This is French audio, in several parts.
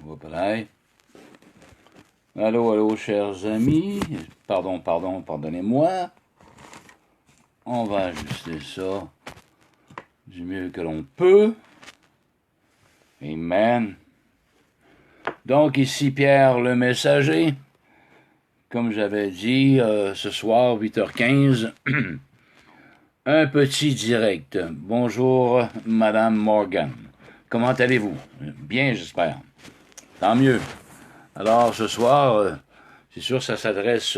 Voilà. Allô, allô, chers amis. Pardonnez-moi. On va ajuster ça du mieux que l'on peut. Amen. Donc, ici Pierre le Messager. Comme j'avais dit, ce soir, 8h15, un petit direct. Bonjour, Madame Morgan. Comment allez-vous? Bien, j'espère. Tant mieux. Alors, ce soir, c'est sûr, ça s'adresse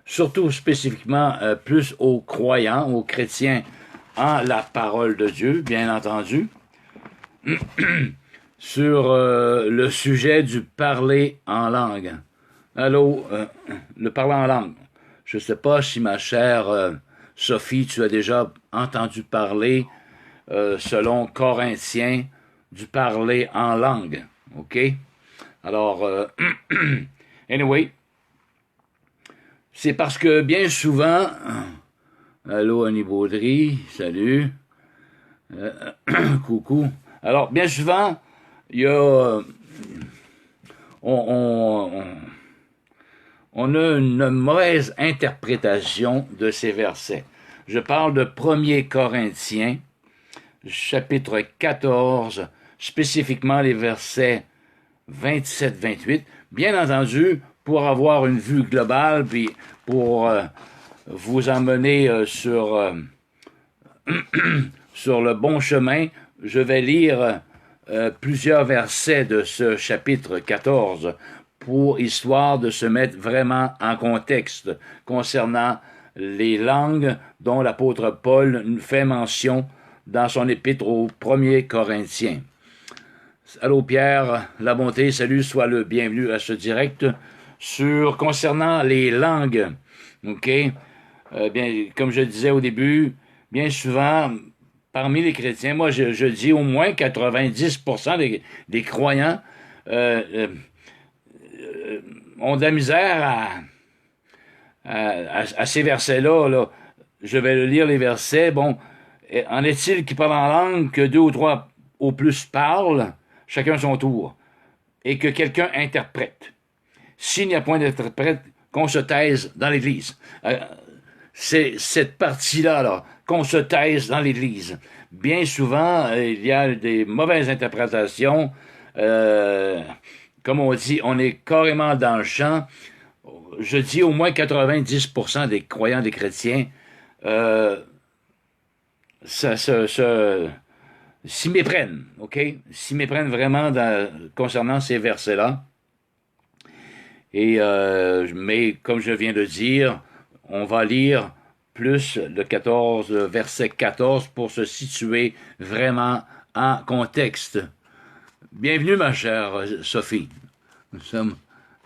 surtout spécifiquement plus aux croyants, aux chrétiens en la parole de Dieu, bien entendu, sur le sujet du parler en langue. Allô, le parler en langue. Je ne sais pas si ma chère Sophie, tu as déjà entendu parler, selon Corinthiens, du parler en langue. OK? Alors, anyway, c'est parce que bien souvent, allô Annie Baudry, salut, coucou. Alors, bien souvent, il y a, on a une mauvaise interprétation de ces versets. Je parle de 1er Corinthiens, chapitre 14, spécifiquement les versets 27-28. Bien entendu, pour avoir une vue globale, puis pour vous emmener sur le bon chemin, je vais lire plusieurs versets de ce chapitre 14 pour histoire de se mettre vraiment en contexte concernant les langues dont l'apôtre Paul nous fait mention dans son épître aux 1er Corinthiens. Allô Pierre, la bonté, salut, sois le bienvenu à ce direct concernant les langues. OK? Bien, comme je disais au début, bien souvent, parmi les chrétiens, moi je dis au moins 90% des croyants ont de la misère à ces versets-là. Là. Je vais lire les versets. Bon, en est-il qui parlent en langue que 2 ou 3 au plus parlent, chacun son tour, et que quelqu'un interprète. S'il n'y a point d'interprète, qu'on se taise dans l'Église. C'est cette partie-là, là, qu'on se taise dans l'Église. Bien souvent, il y a des mauvaises interprétations. Comme on dit, on est carrément dans le champ. Je dis au moins 90% des croyants, des chrétiens, s'y méprennent, OK? S'y méprennent vraiment concernant ces versets-là. Et, mais comme je viens de dire, on va lire plus le 14, verset 14 pour se situer vraiment en contexte. Bienvenue, ma chère Sophie. Nous sommes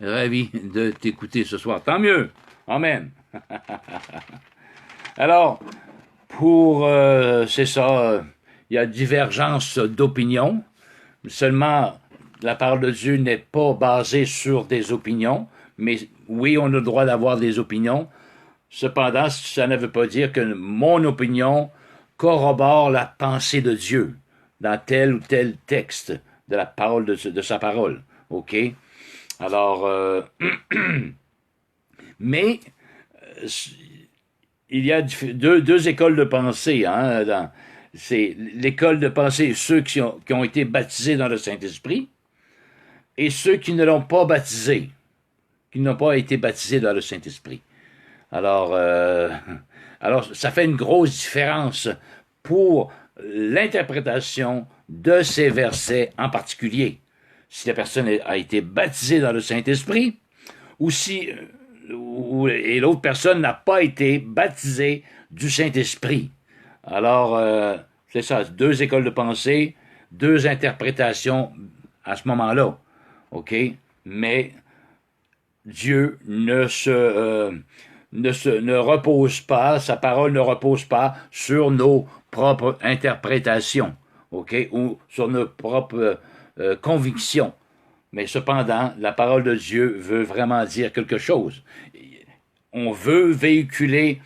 ravis de t'écouter ce soir. Tant mieux. Amen. Alors, c'est ça, il y a divergence d'opinion. Seulement, la parole de Dieu n'est pas basée sur des opinions, mais oui, on a le droit d'avoir des opinions. Cependant, ça ne veut pas dire que mon opinion corrobore la pensée de Dieu dans tel ou tel texte de la parole de sa parole. OK? Alors, mais il y a deux écoles de pensée. Hein, c'est l'école de pensée, ceux qui ont été baptisés dans le Saint-Esprit, et ceux qui ne l'ont pas baptisé, qui n'ont pas été baptisés dans le Saint-Esprit. Alors, ça fait une grosse différence pour l'interprétation de ces versets en particulier. Si la personne a été baptisée dans le Saint-Esprit, ou si et l'autre personne n'a pas été baptisée du Saint-Esprit. Alors, c'est ça, 2 écoles de pensée, 2 interprétations à ce moment-là. OK? Mais Dieu ne repose pas, sa parole ne repose pas sur nos propres interprétations, OK? Ou sur nos propres convictions. Mais cependant, la parole de Dieu veut vraiment dire quelque chose. On veut véhiculer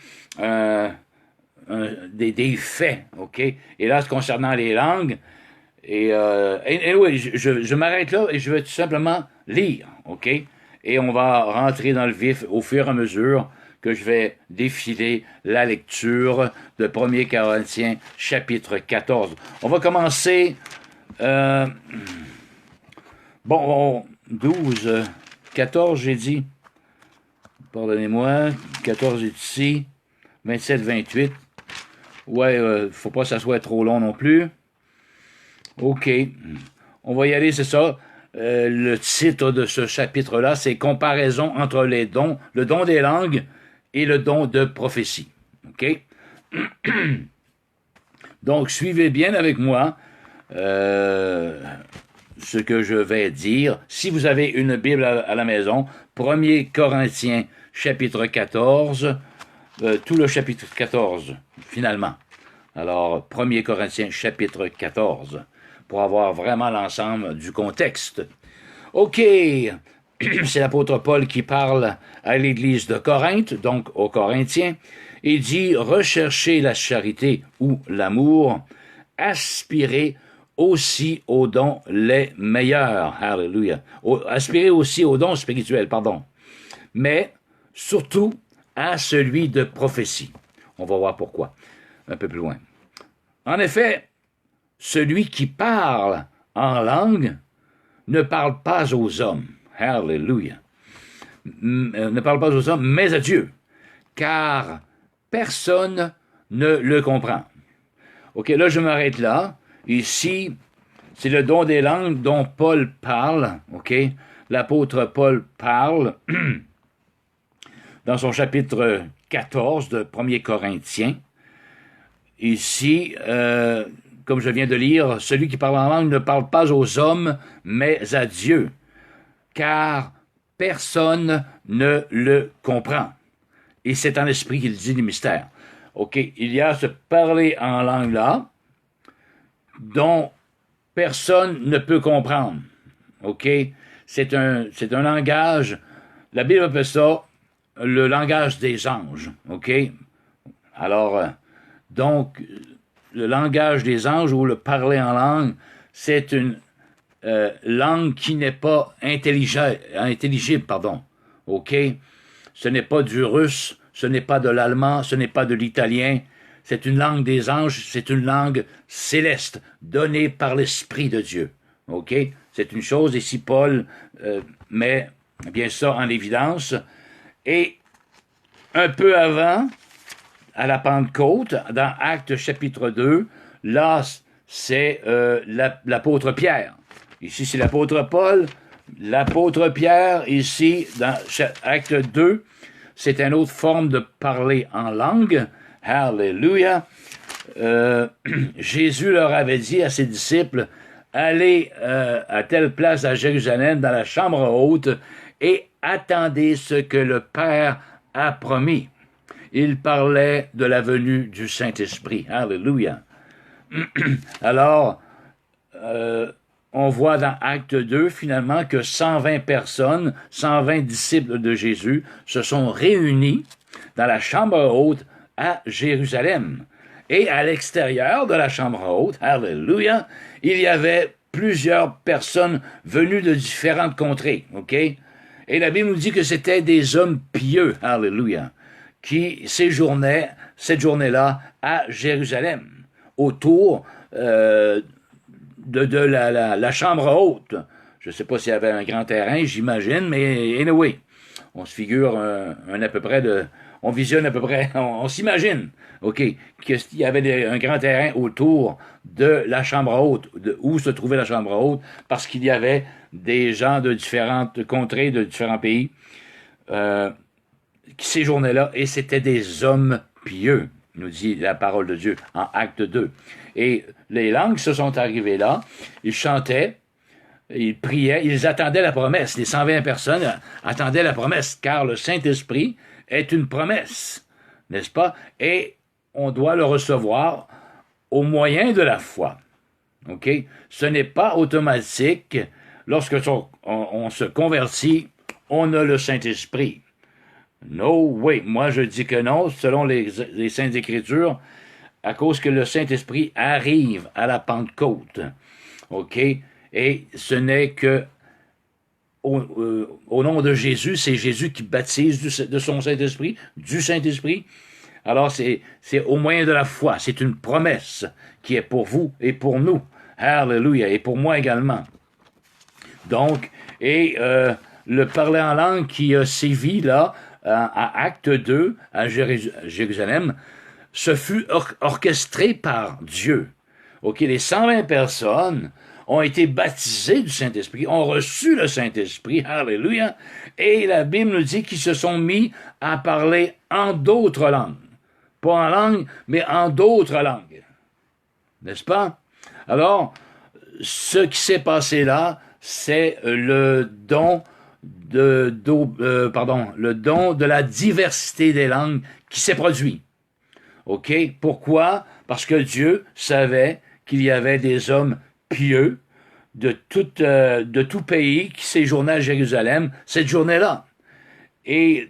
des faits, OK? Et là, concernant les langues, Anyway, je m'arrête là et je vais tout simplement lire, OK? Et on va rentrer dans le vif au fur et à mesure que je vais défiler la lecture de 1er Corinthiens, chapitre 14. On va commencer, euh, 12, 14, j'ai dit. Pardonnez-moi, 14 est ici, 27, 28. Ouais, faut pas que ça soit trop long non plus. OK. On va y aller, c'est ça. Le titre de ce chapitre-là, c'est Comparaison entre les dons, le don des langues et le don de prophétie. OK? Donc, suivez bien avec moi ce que je vais dire. Si vous avez une Bible à la maison, 1er Corinthiens, chapitre 14, tout le chapitre 14, finalement. Alors, 1er Corinthiens, chapitre 14, pour avoir vraiment l'ensemble du contexte. OK, c'est l'apôtre Paul qui parle à l'église de Corinthe, donc aux Corinthiens. Il dit « Recherchez la charité ou l'amour, aspirez aussi aux dons les meilleurs. » Alléluia. Aspirez aussi aux dons spirituels, pardon. Mais surtout à celui de prophétie. On va voir pourquoi, un peu plus loin. En effet, celui qui parle en langue ne parle pas aux hommes. Alléluia. Ne parle pas aux hommes, mais à Dieu. Car personne ne le comprend. OK, là, je m'arrête là. Ici, c'est le don des langues dont Paul parle. OK? L'apôtre Paul parle dans son chapitre 14 de 1er Corinthiens. Ici, comme je viens de lire, celui qui parle en langue ne parle pas aux hommes, mais à Dieu, car personne ne le comprend. Et c'est en esprit qu'il dit les mystères. OK, il y a ce parler en langue-là, dont personne ne peut comprendre. OK? C'est un langage, la Bible appelle ça le langage des anges. OK? Alors, donc, le langage des anges ou le parler en langue, c'est une langue qui n'est pas intelligible, pardon. OK? Ce n'est pas du russe, ce n'est pas de l'allemand, ce n'est pas de l'italien. C'est une langue des anges, c'est une langue céleste, donnée par l'Esprit de Dieu. OK? C'est une chose, ici Paul met bien ça en évidence. Et un peu avant, à la Pentecôte, dans Actes chapitre 2, là, c'est l'apôtre Pierre. Ici, c'est l'apôtre Paul. L'apôtre Pierre, ici, dans Acte 2, c'est une autre forme de parler en langue. Alléluia. Jésus leur avait dit à ses disciples, allez à telle place à Jérusalem, dans la chambre haute, et attendez ce que le Père a promis. Il parlait de la venue du Saint-Esprit. Alléluia. Alors, on voit dans Acte 2, finalement, que 120 personnes, 120 disciples de Jésus, se sont réunis dans la chambre haute à Jérusalem. Et à l'extérieur de la chambre haute, alléluia, il y avait plusieurs personnes venues de différentes contrées, OK? Et la Bible nous dit que c'était des hommes pieux, alléluia, qui séjournaient cette journée-là à Jérusalem, autour de la chambre haute. Je ne sais pas s'il y avait un grand terrain, j'imagine, mais anyway, on se figure à peu près on visionne à peu près, on s'imagine, OK, qu'il y avait un grand terrain autour de la chambre haute, où se trouvait la chambre haute, parce qu'il y avait des gens de différentes contrées, de différents pays, qui séjournaient là, et c'était des hommes pieux, nous dit la parole de Dieu en Acte 2. Et les langues se sont arrivées là, ils chantaient, ils priaient, ils attendaient la promesse. Les 120 personnes attendaient la promesse, car le Saint-Esprit est une promesse, n'est-ce pas? Et on doit le recevoir au moyen de la foi. OK? Ce n'est pas automatique. Lorsque on se convertit, on a le Saint-Esprit. No way. Moi, je dis que non, selon les Saintes Écritures, à cause que le Saint-Esprit arrive à la Pentecôte. OK? Et ce n'est que au nom de Jésus, c'est Jésus qui baptise de son Saint-Esprit, du Saint-Esprit. Alors, c'est au moyen de la foi. C'est une promesse qui est pour vous et pour nous. Alléluia. Et pour moi également. Donc, et le parler en langue qui a sévi là, à Acte 2, à Jérusalem, ce fut orchestré par Dieu. OK, les 120 personnes ont été baptisés du Saint-Esprit, ont reçu le Saint-Esprit, alléluia, et la Bible nous dit qu'ils se sont mis à parler en d'autres langues. Pas en langue, mais en d'autres langues. N'est-ce pas? Alors, ce qui s'est passé là, c'est le don le don de la diversité des langues qui s'est produit. OK? Pourquoi? Parce que Dieu savait qu'il y avait des hommes pieux de tout pays qui séjournaient à Jérusalem cette journée-là. Et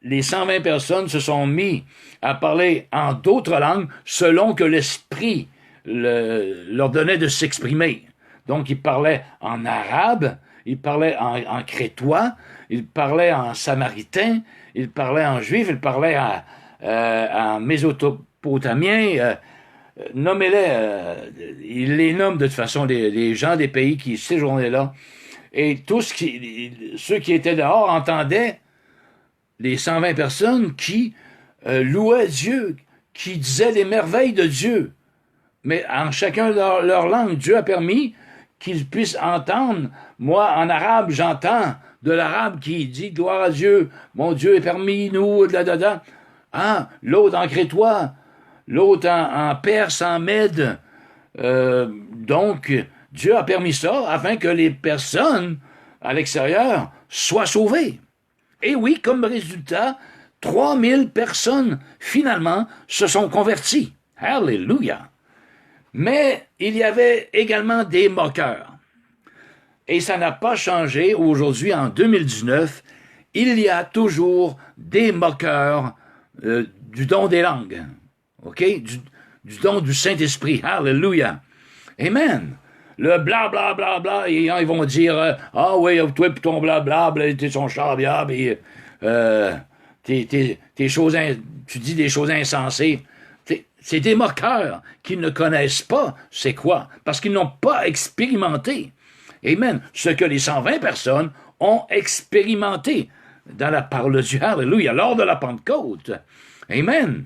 les 120 personnes se sont mis à parler en d'autres langues selon que l'Esprit leur donnait de s'exprimer. Donc, ils parlaient en arabe, ils parlaient en crétois, ils parlaient en samaritain, ils parlaient en juif, ils parlaient en mésopotamien, nommez-les, il les nomme de toute façon les gens des pays qui séjournaient là. Et ceux qui étaient dehors entendaient les 120 personnes qui louaient Dieu, qui disaient les merveilles de Dieu. Mais en chacun de leur langue, Dieu a permis qu'ils puissent entendre. Moi, en arabe, j'entends de l'arabe qui dit « Gloire à Dieu, mon Dieu est parmi nous, da. » Ah, l'autre en crétois, l'autre en perse, en mède. Donc, Dieu a permis ça afin que les personnes à l'extérieur soient sauvées. Et oui, comme résultat, 3000 personnes, finalement, se sont converties. Alléluia! Mais il y avait également des moqueurs. Et ça n'a pas changé aujourd'hui, en 2019. Il y a toujours des moqueurs du don des langues. OK? Du don du Saint-Esprit. Alléluia! Amen! Le bla, et ils vont dire ah oui, toi pis ton bla, t'es son charbiable, et tu dis des choses insensées. C'est des moqueurs qui ne connaissent pas c'est quoi, parce qu'ils n'ont pas expérimenté. Amen. Ce que les 120 personnes ont expérimenté dans la parole de Dieu. Alléluia, lors de la Pentecôte. Amen.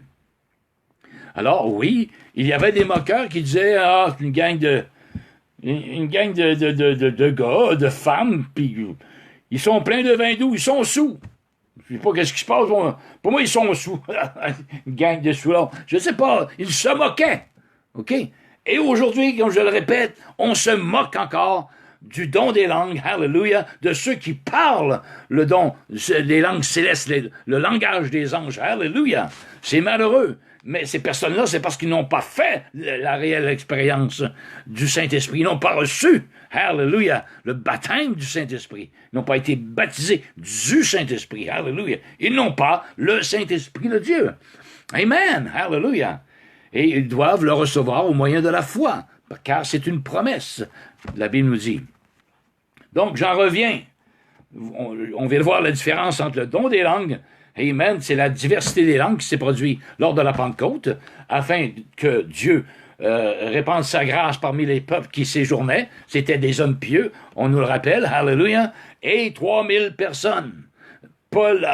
Alors oui, il y avait des moqueurs qui disaient ah, c'est une gang de gars, de femmes, puis ils sont pleins de vin doux, ils sont sous. Je sais pas qu'est-ce qui se passe. Pour moi, ils sont sous. Une gang de sous-là. Je sais pas. Ils se moquaient. OK? Et aujourd'hui, comme je le répète, on se moque encore du don des langues, hallelujah, de ceux qui parlent le don des langues célestes, le langage des anges, hallelujah. C'est malheureux. Mais ces personnes-là, c'est parce qu'ils n'ont pas fait la réelle expérience du Saint-Esprit. Ils n'ont pas reçu, hallelujah, le baptême du Saint-Esprit. Ils n'ont pas été baptisés du Saint-Esprit, hallelujah. Ils n'ont pas le Saint-Esprit de Dieu. Amen, hallelujah. Et ils doivent le recevoir au moyen de la foi, car c'est une promesse, la Bible nous dit. Donc, j'en reviens. On vient de voir la différence entre le don des langues. Amen. C'est la diversité des langues qui s'est produite lors de la Pentecôte, afin que Dieu répande sa grâce parmi les peuples qui séjournaient. C'était des hommes pieux, on nous le rappelle, hallelujah, et 3000 personnes. Paul,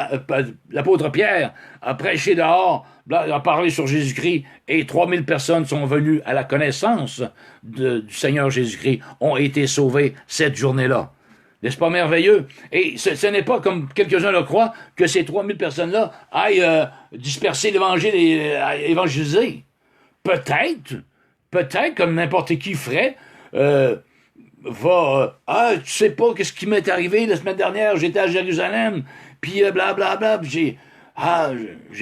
l'apôtre Pierre, a prêché dehors, a parlé sur Jésus-Christ, et 3000 personnes sont venues à la connaissance du Seigneur Jésus-Christ, ont été sauvées cette journée-là. N'est-ce pas merveilleux? Et ce n'est pas, comme quelques-uns le croient, que ces 3000 personnes-là aillent disperser l'Évangile et évangéliser. Peut-être, comme n'importe qui ferait, tu sais pas qu'est-ce qui m'est arrivé la semaine dernière, j'étais à Jérusalem, puis blablabla, j'ai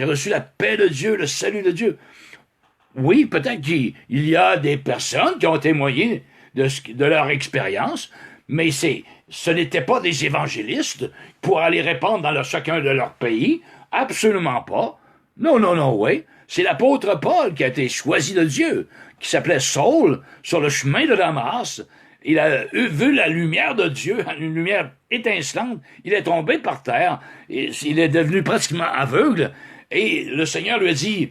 reçu la paix de Dieu, le salut de Dieu. Oui, peut-être qu'il y a des personnes qui ont témoigné de leur expérience, mais ce n'étaient pas des évangélistes pour aller répandre dans chacun de leurs pays. Absolument pas. Non, oui. C'est l'apôtre Paul qui a été choisi de Dieu, qui s'appelait Saul, sur le chemin de Damas. Il a vu la lumière de Dieu, une lumière étincelante. Il est tombé par terre. Et il est devenu pratiquement aveugle. Et le Seigneur lui a dit,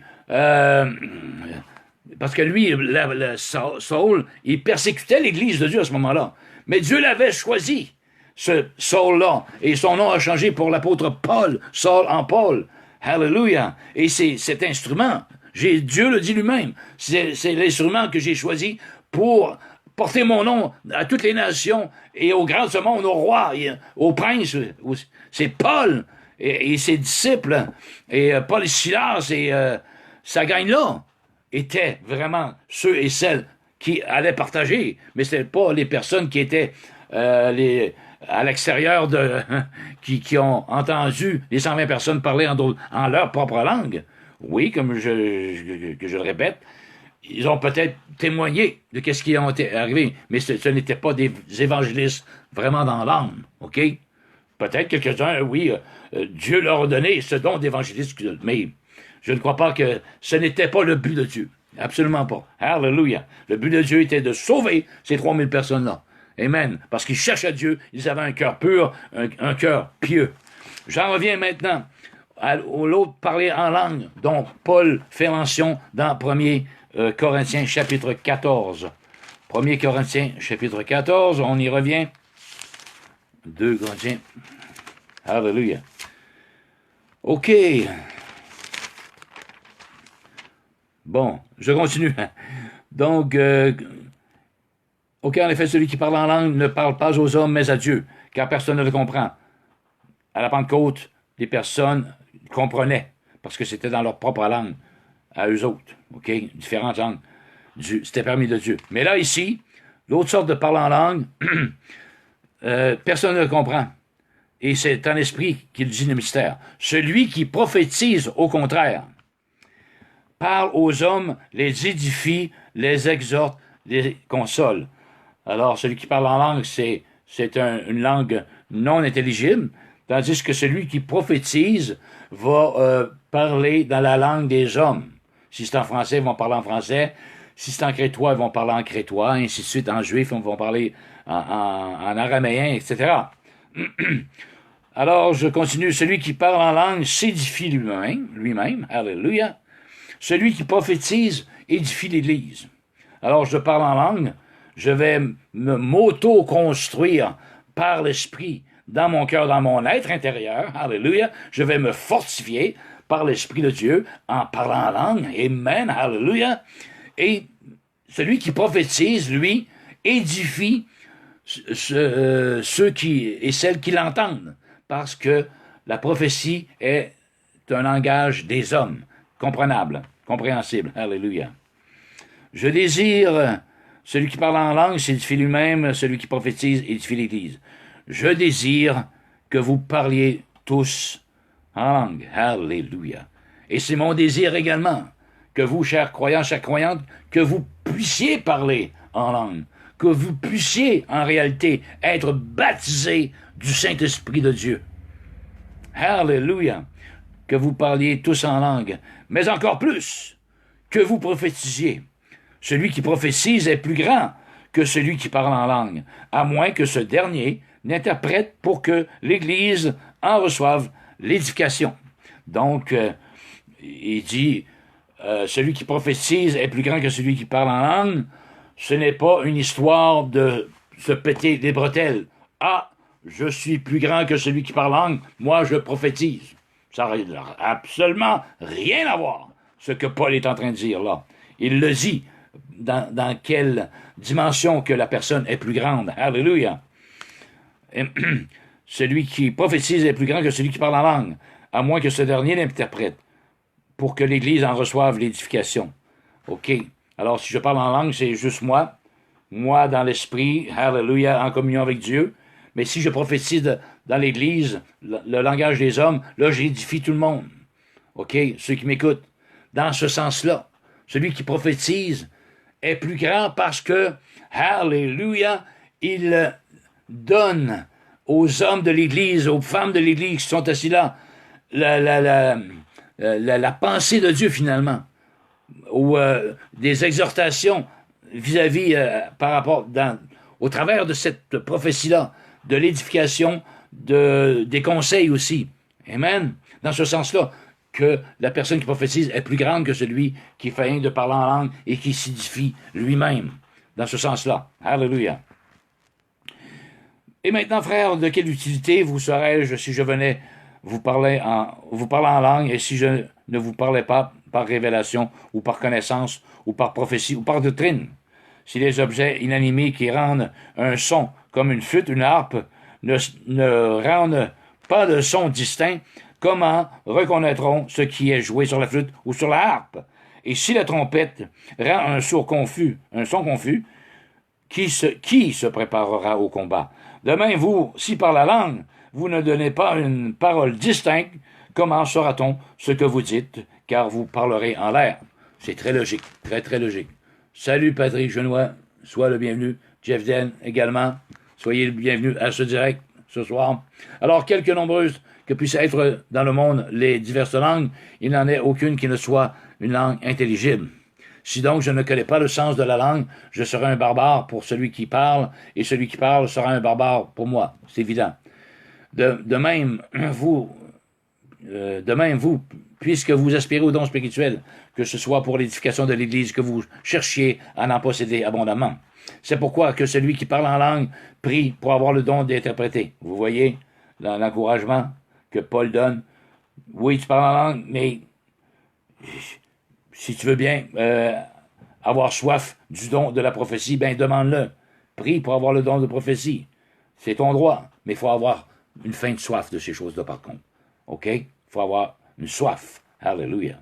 parce que lui, Saul, il persécutait l'Église de Dieu à ce moment-là. Mais Dieu l'avait choisi, ce Saul-là. Et son nom a changé pour l'apôtre Paul, Saul en Paul. Hallelujah. Et c'est cet instrument, Dieu le dit lui-même, c'est l'instrument que j'ai choisi pour porter mon nom à toutes les nations et aux grands de ce monde, aux rois, et aux princes. C'est Paul et ses disciples, et Paul et Silas, et sa gang-là étaient vraiment ceux et celles qui allaient partager, mais ce n'étaient pas les personnes qui étaient à l'extérieur qui ont entendu les 120 personnes parler en leur propre langue. Oui, comme que je le répète, ils ont peut-être témoigné de ce qui a été arrivé, mais ce n'étaient pas des évangélistes vraiment dans l'âme, OK? Peut-être quelques-uns, oui, Dieu leur a donné ce don d'évangéliste, mais je ne crois pas que ce n'était pas le but de Dieu. Absolument pas. Hallelujah. Le but de Dieu était de sauver ces 3000 personnes-là. Amen. Parce qu'ils cherchent à Dieu, ils avaient un cœur pur, un cœur pieux. J'en reviens maintenant à l'autre parler en langue, dont Paul fait mention dans 1 Corinthiens chapitre 14. 1 Corinthiens chapitre 14, on y revient. 2 Corinthiens. Hallelujah. OK. Bon, je continue. Donc, OK, en effet, celui qui parle en langue ne parle pas aux hommes, mais à Dieu, car personne ne le comprend. À la Pentecôte, les personnes comprenaient, parce que c'était dans leur propre langue, à eux autres, OK? Différentes langues. C'était permis de Dieu. Mais là, ici, l'autre sorte de parler en langue, personne ne le comprend. Et c'est un esprit qui dit le mystère. Celui qui prophétise, au contraire, parle aux hommes, les édifie, les exhorte, les console. Alors, celui qui parle en langue, c'est une langue non intelligible, tandis que celui qui prophétise va parler dans la langue des hommes. Si c'est en français, ils vont parler en français. Si c'est en crétois, ils vont parler en crétois, ainsi de suite. En juif, ils vont parler en araméen, etc. Alors, je continue. Celui qui parle en langue s'édifie lui-même. Alléluia. Celui qui prophétise édifie l'Église. Alors, je parle en langue, je vais m'auto-construire par l'Esprit dans mon cœur, dans mon être intérieur. Alléluia. Je vais me fortifier par l'Esprit de Dieu en parlant en langue. Amen. Alléluia. Et celui qui prophétise, lui, édifie ceux qui et celles qui l'entendent. Parce que la prophétie est un langage des hommes, comprenable, compréhensible. Alléluia. Je désire, celui qui parle en langue s'édifie lui-même, celui qui prophétise édifie l'Église. Je désire que vous parliez tous en langue. Alléluia. Et c'est mon désir également, que vous, chers croyants, chères croyantes, que vous puissiez parler en langue, que vous puissiez, en réalité, être baptisés du Saint-Esprit de Dieu. Alléluia. Que vous parliez tous en langue, mais encore plus, que vous prophétisiez. Celui qui prophétise est plus grand que celui qui parle en langue, à moins que ce dernier n'interprète pour que l'Église en reçoive l'édification. Donc, il dit, celui qui prophétise est plus grand que celui qui parle en langue. Ce n'est pas une histoire de se péter les bretelles. Ah, je suis plus grand que celui qui parle en langue, moi je prophétise. Ça n'a absolument rien à voir, ce que Paul est en train de dire là. Il le dit dans quelle dimension que la personne est plus grande. Alléluia. Celui qui prophétise est plus grand que celui qui parle en langue, à moins que ce dernier l'interprète, pour que l'Église en reçoive l'édification. OK. Alors, si je parle en langue, c'est juste moi dans l'esprit, Alléluia, en communion avec Dieu. Mais si je prophétise dans l'Église, le langage des hommes, là, j'édifie tout le monde. OK? Ceux qui m'écoutent. Dans ce sens-là, celui qui prophétise est plus grand parce que, Alléluia, il donne aux hommes de l'Église, aux femmes de l'Église qui sont assis là, la pensée de Dieu finalement, ou des exhortations vis-à-vis, par rapport, au travers de cette prophétie-là, de l'édification, des conseils aussi. Amen. Dans ce sens-là, que la personne qui prophétise est plus grande que celui qui fait rien de parler en langue et qui s'édifie lui-même. Dans ce sens-là. Alléluia. Et maintenant, frères, de quelle utilité vous serais-je si je venais vous parler en langue et si je ne vous parlais pas par révélation ou par connaissance ou par prophétie ou par doctrine? Si les objets inanimés qui rendent un son comme une flûte, une harpe, ne rendent pas de son distinct, comment reconnaîtront ce qui est joué sur la flûte ou sur la harpe? Et si la trompette rend un son confus, qui se préparera au combat? Demain, vous, si par la langue, vous ne donnez pas une parole distincte, comment saura-t-on ce que vous dites, car vous parlerez en l'air? C'est très logique, très, très logique. Salut Patrick Genois, sois le bienvenu. Jeff Den également, soyez le bienvenu à ce direct ce soir. Alors, quelque nombreuses que puissent être dans le monde les diverses langues, il n'en est aucune qui ne soit une langue intelligible. Si donc je ne connais pas le sens de la langue, je serai un barbare pour celui qui parle, et celui qui parle sera un barbare pour moi. C'est évident. De même, puisque vous aspirez aux dons spirituels, que ce soit pour l'édification de l'Église, que vous cherchiez à en posséder abondamment. C'est pourquoi que celui qui parle en langue prie pour avoir le don d'interpréter. Vous voyez l'encouragement que Paul donne. Oui, tu parles en langue, mais si tu veux bien avoir soif du don de la prophétie, ben demande-le. Prie pour avoir le don de prophétie. C'est ton droit, mais il faut avoir une faim de soif de ces choses-là, par contre. OK? Il faut avoir une soif. Alléluia.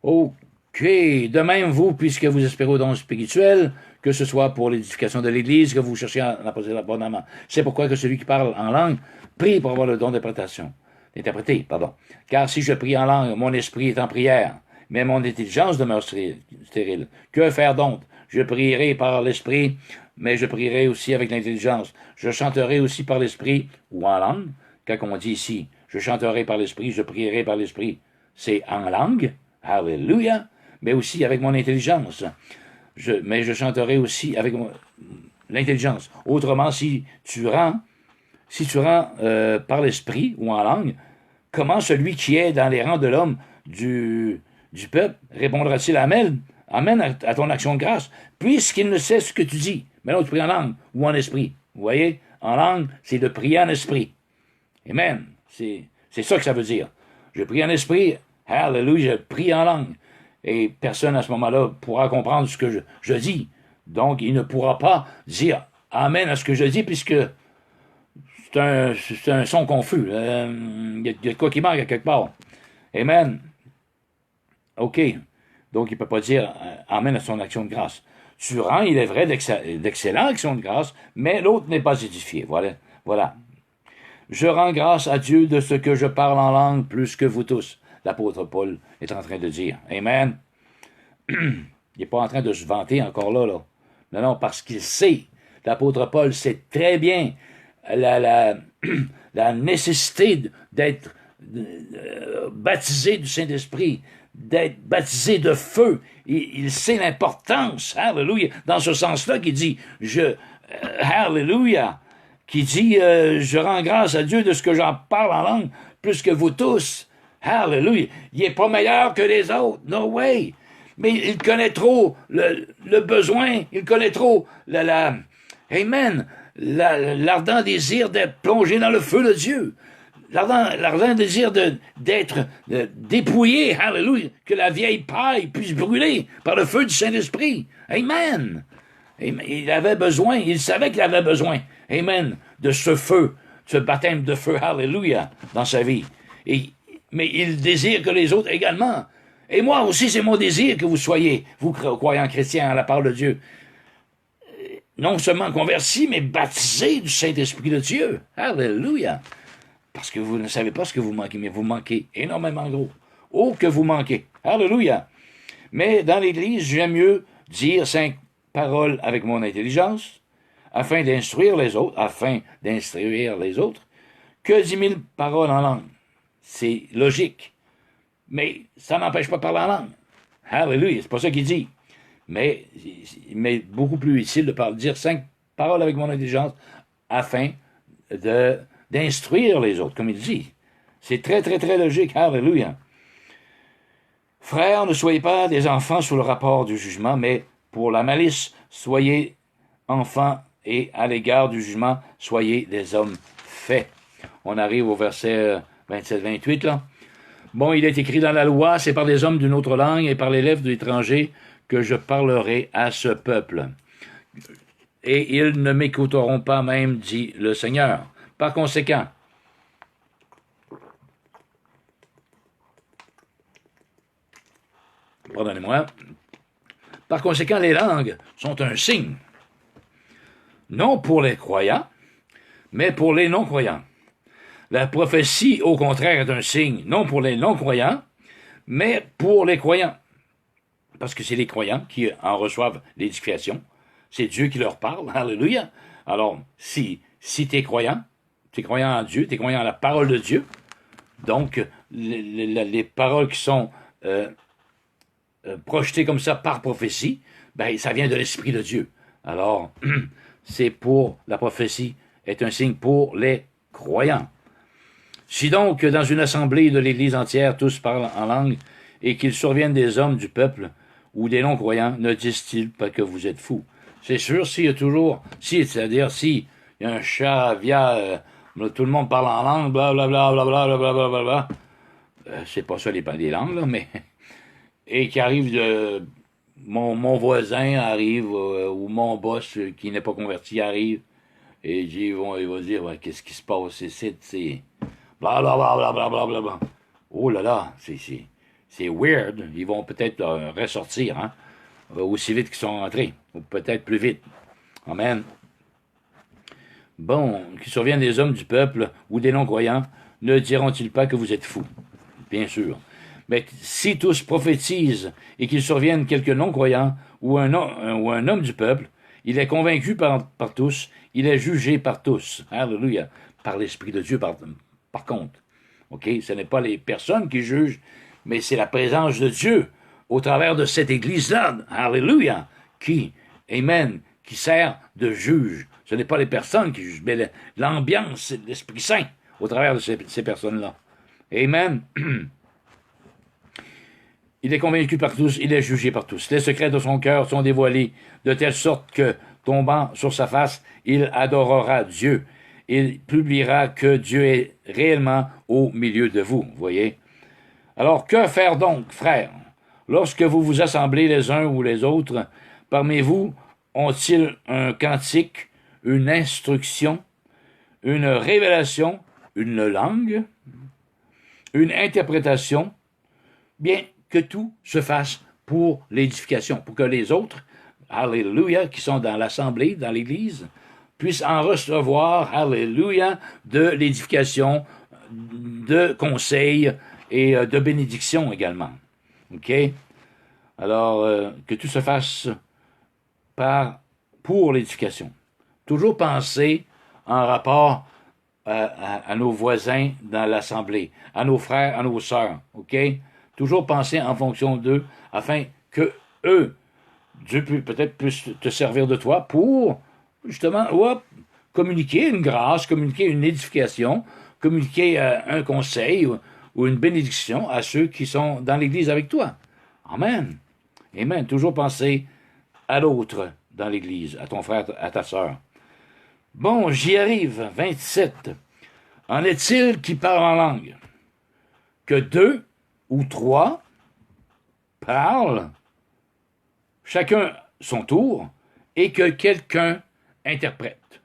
OK. De même, vous, puisque vous espérez aux dons spirituels, que ce soit pour l'édification de l'Église, que vous cherchez à en posséder abondamment. C'est pourquoi que celui qui parle en langue prie pour avoir le don d'interpréter. Car si je prie en langue, mon esprit est en prière, mais mon intelligence demeure stérile. Que faire donc? Je prierai par l'esprit, mais je prierai aussi avec l'intelligence. Je chanterai aussi par l'esprit ou en langue. Quand on dit ici, je chanterai par l'esprit, je prierai par l'esprit, c'est en langue. Alléluia. Mais aussi avec mon intelligence. Mais je chanterai aussi avec l'intelligence. Autrement, si tu rends par l'esprit ou en langue, comment celui qui est dans les rangs de l'homme du peuple répondra-t-il Amen à ton action de grâce, puisqu'il ne sait ce que tu dis? Mais là, tu pries en langue ou en esprit. Vous voyez? En langue, c'est de prier en esprit. Amen. C'est ça que ça veut dire. Je prie en esprit. Alléluia, je prie en langue. Et personne à ce moment-là pourra comprendre ce que je dis. Donc, il ne pourra pas dire Amen à ce que je dis, puisque c'est un son confus. Il y a de quoi qui manque à quelque part. Amen. OK. Donc, il ne peut pas dire Amen à son action de grâce. Tu rends, il est vrai, d'excellentes actions de grâce, mais l'autre n'est pas édifié. Voilà. Je rends grâce à Dieu de ce que je parle en langue plus que vous tous. L'apôtre Paul est en train de dire. Amen. Il n'est pas en train de se vanter encore là. Non, parce qu'il sait. L'apôtre Paul sait très bien la nécessité d'être baptisé du Saint-Esprit, d'être baptisé de feu. Il sait l'importance, alléluia, dans ce sens-là qu'il dit, alléluia, qui dit, je rends grâce à Dieu de ce que j'en parle en langue, plus que vous tous. Hallelujah. Il n'est pas meilleur que les autres. No way. Mais il connaît trop le besoin. Il connaît trop Amen. L'ardent désir d'être plongé dans le feu de Dieu. L'ardent désir d'être dépouillé. Hallelujah. Que la vieille paille puisse brûler par le feu du Saint-Esprit. Amen. Il avait besoin. Il savait qu'il avait besoin. Amen. De ce feu. Ce baptême de feu. Hallelujah. Dans sa vie. Mais il désire que les autres également. Et moi aussi, c'est mon désir que vous soyez, vous croyants chrétiens, à la parole de Dieu, non seulement convertis, mais baptisés du Saint-Esprit de Dieu. Alléluia. Parce que vous ne savez pas ce que vous manquez, mais vous manquez énormément gros. Oh, que vous manquez. Alléluia. Mais dans l'Église, j'aime mieux dire 5 paroles avec mon intelligence, afin d'instruire les autres, que 10 000 paroles en langue. C'est logique. Mais ça n'empêche pas de parler en langue. Alléluia, c'est pas ça qu'il dit. Mais beaucoup plus utile de dire 5 paroles avec mon intelligence afin d'instruire les autres, comme il dit. C'est très, très, très logique. Alléluia. Frères, ne soyez pas des enfants sous le rapport du jugement, mais pour la malice, soyez enfants et à l'égard du jugement, soyez des hommes faits. On arrive au verset 27-28, là. Bon, il est écrit dans la loi, c'est par des hommes d'une autre langue et par les lèvres de l'étranger que je parlerai à ce peuple. Et ils ne m'écouteront pas même, dit le Seigneur. Par conséquent, pardonnez-moi, par conséquent, les langues sont un signe, non pour les croyants, mais pour les non-croyants. La prophétie, au contraire, est un signe, non pour les non-croyants, mais pour les croyants. Parce que c'est les croyants qui en reçoivent l'édification. C'est Dieu qui leur parle. Alléluia. Alors, si tu es croyant en Dieu, tu es croyant en la parole de Dieu, donc les paroles qui sont projetées comme ça par prophétie, ben, ça vient de l'Esprit de Dieu. Alors, c'est pour la prophétie est un signe pour les croyants. Si donc, dans une assemblée de l'Église entière, tous parlent en langue, et qu'il survienne des hommes du peuple ou des non-croyants, ne disent-ils pas que vous êtes fous? C'est sûr, s'il y a toujours, c'est-à-dire s'il y a un chat, tout le monde parle en langue, blablabla, blablabla, blablabla, c'est pas ça les langues, là, mais, et qui arrive de, mon voisin arrive, ou mon boss qui n'est pas converti arrive, et il va dire, ouais, qu'est-ce qui se passe ici, c'est blablabla, blablabla. Oh là là, c'est weird. Ils vont peut-être ressortir, hein, aussi vite qu'ils sont rentrés, ou peut-être plus vite. Amen. Bon, qu'il surviennent des hommes du peuple ou des non-croyants, ne diront-ils pas que vous êtes fous? Bien sûr. Mais si tous prophétisent et qu'il survienne quelques non-croyants ou un homme du peuple, il est convaincu par tous, il est jugé par tous. Alléluia. Par l'Esprit de Dieu, par contre. OK? Ce n'est pas les personnes qui jugent, mais c'est la présence de Dieu au travers de cette Église-là. Alléluia. Amen, qui sert de juge. Ce n'est pas les personnes qui jugent, mais l'ambiance, c'est l'Esprit Saint au travers de ces personnes-là. Amen. Il est convaincu par tous, il est jugé par tous. Les secrets de son cœur sont dévoilés, de telle sorte que, tombant sur sa face, il adorera Dieu. Il publiera que Dieu est réellement au milieu de vous, voyez. Alors, que faire donc, frères? Lorsque vous vous assemblez les uns ou les autres, parmi vous, ont-ils un cantique, une instruction, une révélation, une langue, une interprétation? Bien, que tout se fasse pour l'édification, pour que les autres, alléluia, qui sont dans l'assemblée, dans l'Église, puissent en recevoir, alléluia, de l'édification, de conseils et de bénédictions également. OK? Alors, que tout se fasse pour l'édification. Toujours penser en rapport à nos voisins dans l'assemblée, à nos frères, à nos sœurs. OK? Toujours penser en fonction d'eux, afin que eux, Dieu peut-être puisse te servir de toi pour, justement, communiquer une grâce, communiquer une édification, communiquer un conseil ou une bénédiction à ceux qui sont dans l'Église avec toi. Amen. Amen. Toujours penser à l'autre dans l'Église, à ton frère, à ta sœur. Bon, j'y arrive. 27. En est-il qui parle en langue? Que 2 ou 3 parlent, chacun son tour, et que quelqu'un interprète.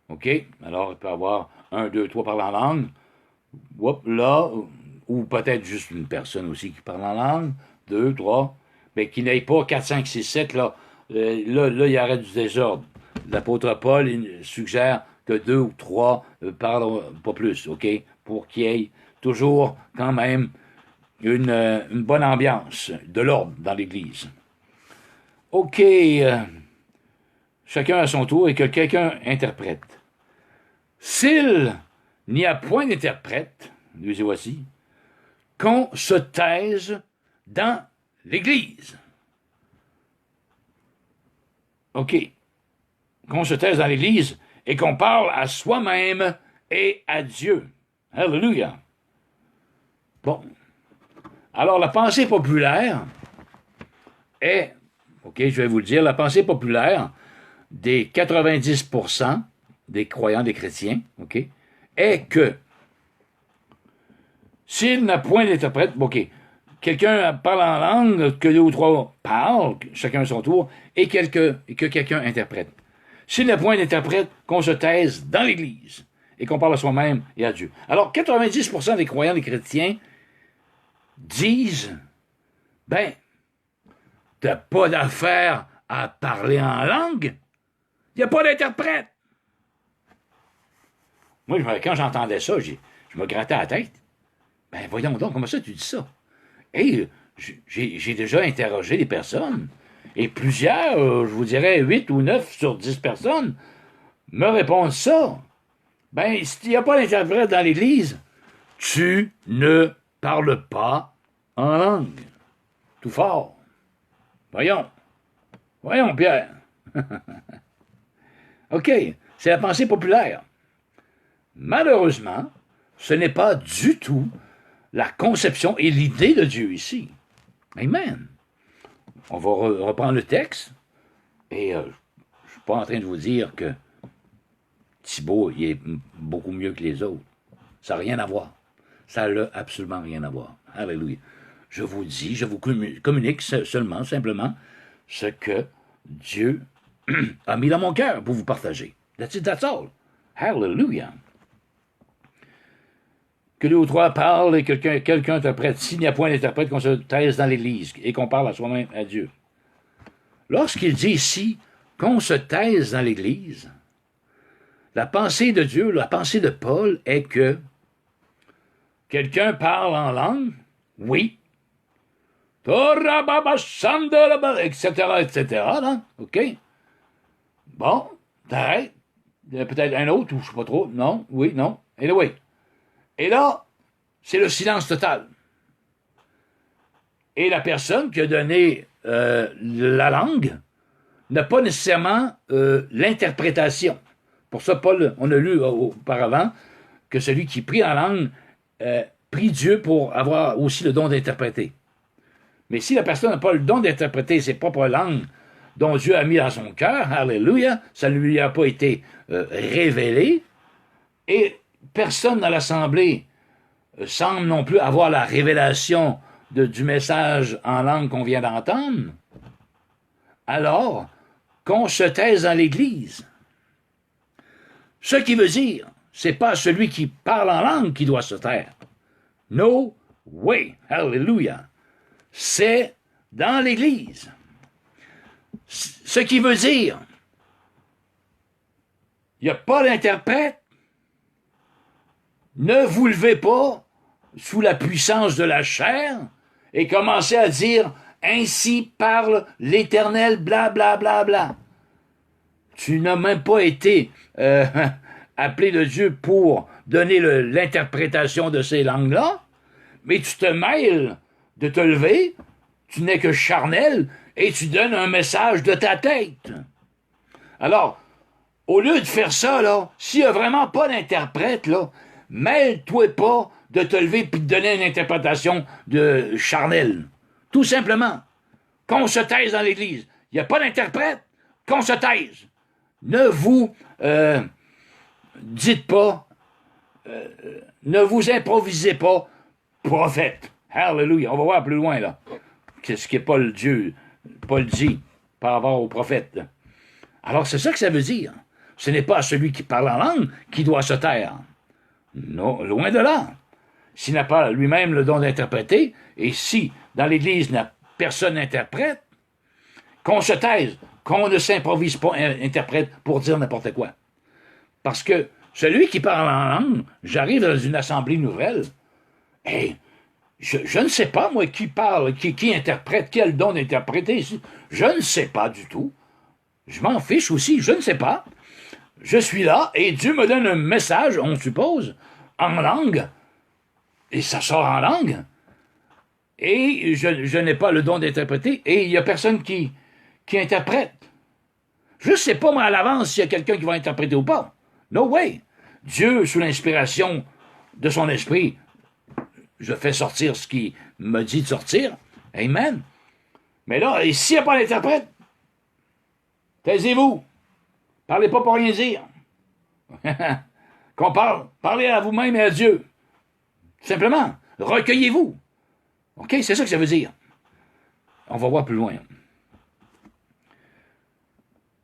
OK? Alors, il peut y avoir 1, 2, 3 parlent en langue, là, ou peut-être juste une personne aussi qui parle en langue, 2, 3, mais qui n'aille pas 4, 5, 6, 7, là, il y aurait du désordre. L'apôtre Paul suggère que 2 ou 3 parlent pas plus, OK? Pour qu'il y ait toujours quand même une bonne ambiance, de l'ordre dans l'Église. OK, chacun à son tour et que quelqu'un interprète. S'il n'y a point d'interprète, nous y voici, qu'on se taise dans l'Église. OK. Qu'on se taise dans l'Église et qu'on parle à soi-même et à Dieu. Alléluia. Bon. Alors, la pensée populaire est, OK, je vais vous le dire, la pensée populaire des 90% des croyants, des chrétiens, OK, est que s'il n'a point d'interprète, OK, quelqu'un parle en langue, que deux ou trois parlent, chacun à son tour, et que quelqu'un interprète. S'il n'a point d'interprète, qu'on se taise dans l'Église et qu'on parle à soi-même et à Dieu. Alors, 90% des croyants, des chrétiens, disent, ben, t'as pas d'affaire à parler en langue, il n'y a pas d'interprète. Moi, quand j'entendais ça, je me grattais la tête. Ben, voyons donc, comment ça tu dis ça? Et j'ai déjà interrogé des personnes, et plusieurs, je vous dirais 8 ou 9 sur 10 personnes, me répondent ça. Ben, s'il n'y a pas d'interprète dans l'Église, tu ne parles pas en langue. Tout fort. Voyons. Voyons, Pierre. OK, c'est la pensée populaire. Malheureusement, ce n'est pas du tout la conception et l'idée de Dieu ici. Amen. On va reprendre le texte, et je ne suis pas en train de vous dire que Thibault il est beaucoup mieux que les autres. Ça n'a rien à voir. Ça n'a absolument rien à voir. Alléluia. Je vous dis, je vous communique seulement, simplement, ce que Dieu a mis dans mon cœur pour vous partager. That's it, that's all. Hallelujah. Que deux ou trois parlent et quelqu'un interprète. S'il n'y a point d'interprète, qu'on se taise dans l'Église et qu'on parle à soi-même à Dieu. Lorsqu'il dit ici qu'on se taise dans l'Église, la pensée de Dieu, la pensée de Paul est que quelqu'un parle en langue, oui, etc., etc., là, OK? Bon, t'arrêtes. Peut-être un autre, ou je ne sais pas trop. Non, oui, non. Anyway. Et là, c'est le silence total. Et la personne qui a donné la langue n'a pas nécessairement l'interprétation. Pour ça, Paul, on a lu auparavant que celui qui prie en langue prie Dieu pour avoir aussi le don d'interpréter. Mais si la personne n'a pas le don d'interpréter ses propres langues dont Dieu a mis dans son cœur, alléluia, ça ne lui a pas été révélé, et personne dans l'Assemblée semble non plus avoir la révélation du message en langue qu'on vient d'entendre, alors qu'on se taise dans l'Église. Ce qui veut dire, c'est pas celui qui parle en langue qui doit se taire. No way, hallelujah. C'est dans l'Église. Ce qui veut dire, il n'y a pas d'interprète. Ne vous levez pas sous la puissance de la chair et commencez à dire « Ainsi parle l'Éternel, bla, bla, bla, bla. » Tu n'as même pas été appelé de Dieu pour donner l'interprétation de ces langues-là, mais tu te mêles de te lever, tu n'es que charnel, et tu donnes un message de ta tête. Alors, au lieu de faire ça, là, s'il n'y a vraiment pas d'interprète, là, mêle-toi pas de te lever et de donner une interprétation de charnel. Tout simplement. Qu'on se taise dans l'Église. Il n'y a pas d'interprète, qu'on se taise. Ne vous dites pas, ne vous improvisez pas prophète. Hallelujah. On va voir plus loin, là. Qu'est-ce que Paul dit par rapport au prophète. Alors, c'est ça que ça veut dire. Ce n'est pas celui qui parle en langue qui doit se taire. Non, loin de là. S'il n'a pas lui-même le don d'interpréter, et si dans l'Église personne n'interprète, qu'on se taise, qu'on ne s'improvise pas interprète pour dire n'importe quoi. Parce que celui qui parle en langue, j'arrive dans une assemblée nouvelle, et je ne sais pas, moi, qui parle, qui interprète, quel don d'interpréter ici. Je ne sais pas du tout. Je m'en fiche aussi, je ne sais pas. Je suis là, et Dieu me donne un message, on suppose, en langue, et ça sort en langue. Et je n'ai pas le don d'interpréter, et il n'y a personne qui interprète. Je ne sais pas, moi, à l'avance, s'il y a quelqu'un qui va interpréter ou pas. No way. Dieu, sous l'inspiration de son esprit, je fais sortir ce qu'il me dit de sortir. Amen. Mais là, et s'il n'y a pas d'interprète, taisez-vous. Parlez pas pour rien dire. Qu'on parle, parlez à vous-même et à Dieu. Simplement, recueillez-vous. OK? C'est ça que ça veut dire. On va voir plus loin.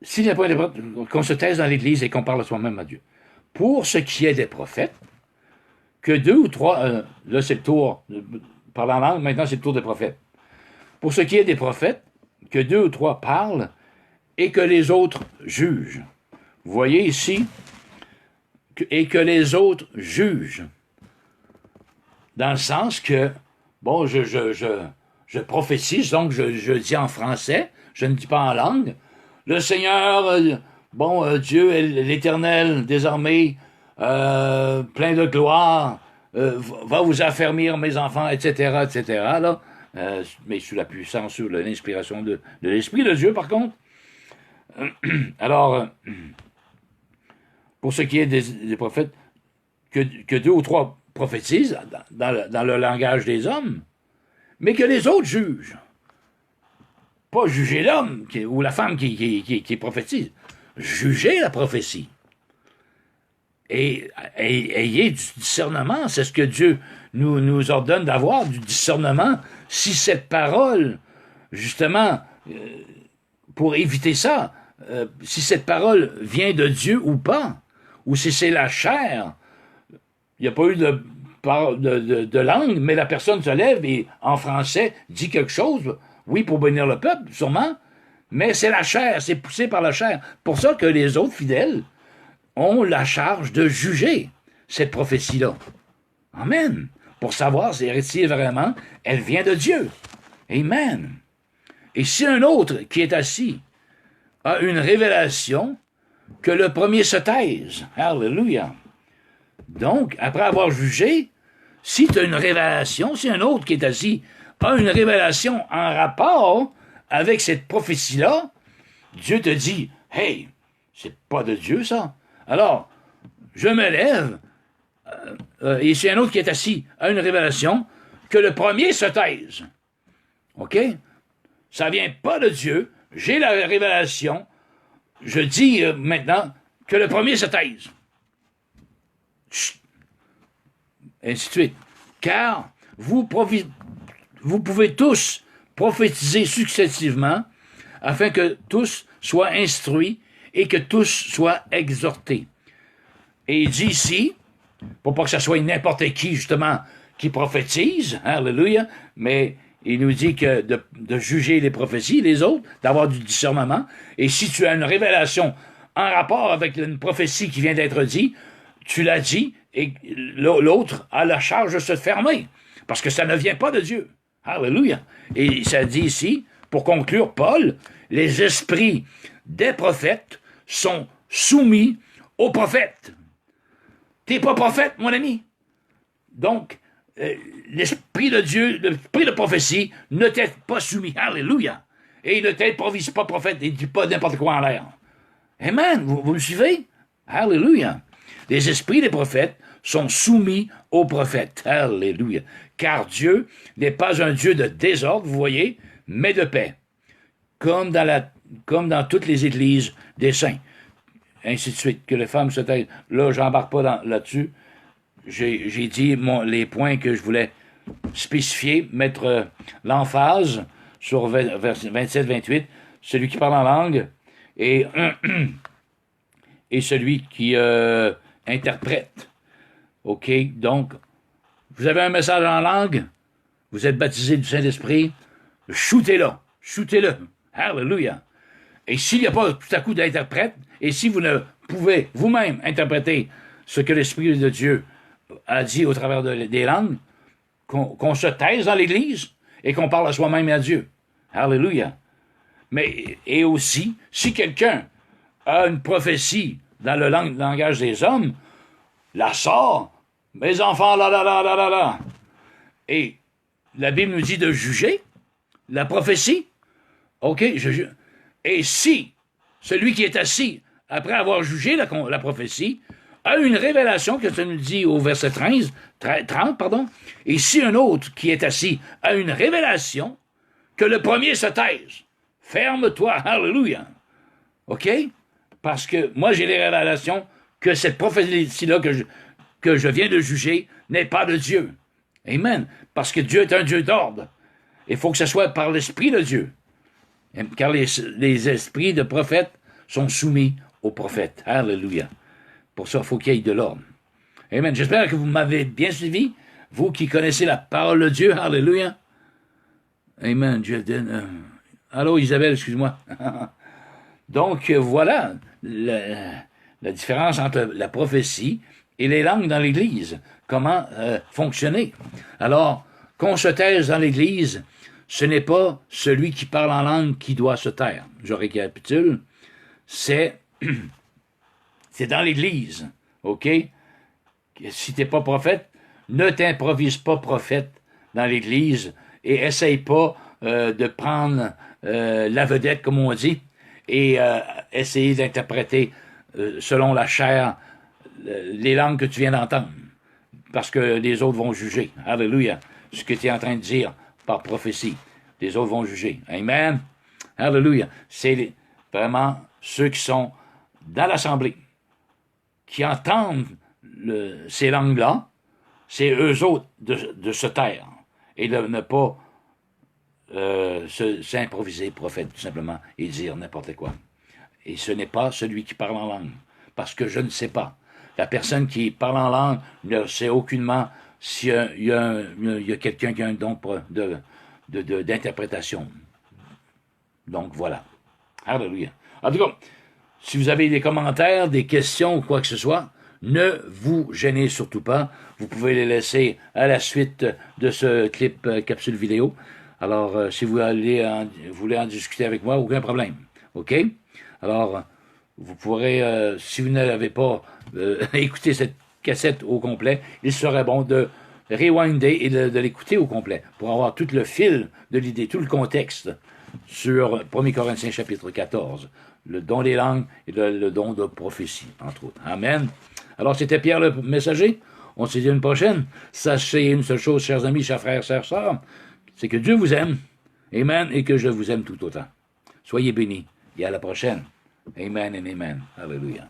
S'il n'y a pas d'interprète, qu'on se taise dans l'Église et qu'on parle à soi-même à Dieu. Pour ce qui est des prophètes, que 2 ou 3, là c'est le tour, parlant en langue, maintenant c'est le tour des prophètes. Pour ce qui est des prophètes, que 2 ou 3 parlent et que les autres jugent. Vous voyez ici, et que les autres jugent. Dans le sens que, bon, je prophétise, donc je dis en français, je ne dis pas en langue. Le Seigneur, Dieu, l'Éternel, désormais, plein de gloire, va vous affermir, mes enfants, etc., etc., là. Mais sous la puissance, sous l'inspiration de l'Esprit de Dieu, par contre. Alors, pour ce qui est des prophètes, que 2 ou 3 prophétisent dans le langage des hommes, mais que les autres jugent. Pas juger l'homme ou la femme qui prophétise. Jugez la prophétie. Et ayez du discernement. C'est ce que Dieu nous ordonne d'avoir, du discernement. Si cette parole, justement, pour éviter ça, si cette parole vient de Dieu ou pas, ou si c'est la chair, il n'y a pas eu de langue, mais la personne se lève et, en français, dit quelque chose, oui, pour bénir le peuple, sûrement, mais c'est la chair, c'est poussé par la chair. Pour ça que les autres fidèles ont la charge de juger cette prophétie-là. Amen. Pour savoir si vraiment elle vient de Dieu. Amen. Et si un autre qui est assis a une révélation, que le premier se taise. Alléluia. Donc, après avoir jugé, si tu as une révélation, si un autre qui est assis a une révélation en rapport avec cette prophétie-là, Dieu te dit, « Hey, c'est pas de Dieu, ça. » Alors, je me lève, et si un autre qui est assis a une révélation, que le premier se taise. OK? Ça vient pas de Dieu. J'ai la révélation. Je dis maintenant que le premier se taise. Chut. Ainsi de suite. Car vous pouvez tous prophétiser successivement afin que tous soient instruits et que tous soient exhortés. Et il dit ici, pour pas que ce soit n'importe qui, justement, qui prophétise, alléluia, mais il nous dit que de juger les prophéties, les autres, d'avoir du discernement, et si tu as une révélation en rapport avec une prophétie qui vient d'être dit, tu l'as dit, et l'autre a la charge de se fermer, parce que ça ne vient pas de Dieu. Alléluia. Et ça dit ici, pour conclure, Paul, les esprits des prophètes sont soumis aux prophètes. T'es pas prophète, mon ami. Donc, l'esprit de Dieu, l'esprit de prophétie ne t'est pas soumis. Alléluia. Et il ne t'improvise pas prophète, il ne dit pas n'importe quoi en l'air. Amen. Vous me suivez? Alléluia. Les esprits des prophètes sont soumis aux prophètes. Alléluia. Car Dieu n'est pas un Dieu de désordre, vous voyez, mais de paix. Comme dans toutes les églises des saints. Ainsi de suite. Que les femmes se taisent. Là, j'embarque pas là-dessus. J'ai dit les points que je voulais spécifier, mettre l'emphase sur versets 27-28, celui qui parle en langue et celui qui interprète. OK? Donc, vous avez un message en langue, vous êtes baptisé du Saint-Esprit, shootez-le. Shootez-le. Alléluia. Et s'il n'y a pas tout à coup d'interprète, et si vous ne pouvez vous-même interpréter ce que l'Esprit de Dieu a dit au travers des langues, qu'on se taise dans l'Église et qu'on parle à soi-même et à Dieu. Alléluia. Mais, et aussi, si quelqu'un a une prophétie dans le langage des hommes, la sort, mes enfants, là. Et la Bible nous dit de juger la prophétie. OK, et si celui qui est assis, après avoir jugé la prophétie, a une révélation, que ça nous dit au verset 30, pardon, et si un autre qui est assis a une révélation, que le premier se taise. Ferme-toi, alléluia. OK? Parce que moi, j'ai les révélations que cette prophétie-là que je viens de juger n'est pas de Dieu. Amen. Parce que Dieu est un Dieu d'ordre. Il faut que ce soit par l'Esprit de Dieu. Car les esprits de prophètes sont soumis aux prophètes. Alléluia. Pour ça, il faut qu'il y ait de l'ordre. Amen. J'espère que vous m'avez bien suivi, vous qui connaissez la parole de Dieu. Alléluia. Amen. Allô, Isabelle, excuse-moi. Donc, voilà la différence entre la prophétie et les langues dans l'Église. Comment fonctionner. Alors, qu'on se taise dans l'Église, ce n'est pas celui qui parle en langue qui doit se taire. Je récapitule. C'est dans l'Église, OK? Si tu n'es pas prophète, ne t'improvise pas prophète dans l'Église et essaye pas de prendre la vedette, comme on dit, et essayer d'interpréter selon la chair les langues que tu viens d'entendre. Parce que les autres vont juger. Alléluia. Ce que tu es en train de dire par prophétie. Les autres vont juger. Amen. Alléluia. C'est vraiment ceux qui sont dans l'assemblée, qui entendent ces langues-là, c'est eux autres de se taire et de ne pas s'improviser prophète, tout simplement, et dire n'importe quoi. Et ce n'est pas celui qui parle en langue, parce que je ne sais pas. La personne qui parle en langue ne sait aucunement s'il y a quelqu'un qui a un don d'interprétation. Donc, voilà. Alléluia. En tout cas, si vous avez des commentaires, des questions ou quoi que ce soit, ne vous gênez surtout pas. Vous pouvez les laisser à la suite de ce clip capsule vidéo. Alors, si vous voulez en discuter avec moi, aucun problème. OK? Alors, vous pourrez, si vous n'avez pas écouté cette cassette au complet, il serait bon de rewinder et de l'écouter au complet pour avoir tout le fil de l'idée, tout le contexte sur 1 Corinthiens chapitre 14, le don des langues et le don de prophétie, entre autres. Amen. Alors, c'était Pierre le messager. On se dit une prochaine. Sachez une seule chose, chers amis, chers frères, chers sœurs, c'est que Dieu vous aime. Amen. Et que je vous aime tout autant. Soyez bénis. Et à la prochaine. Amen et amen. Alléluia.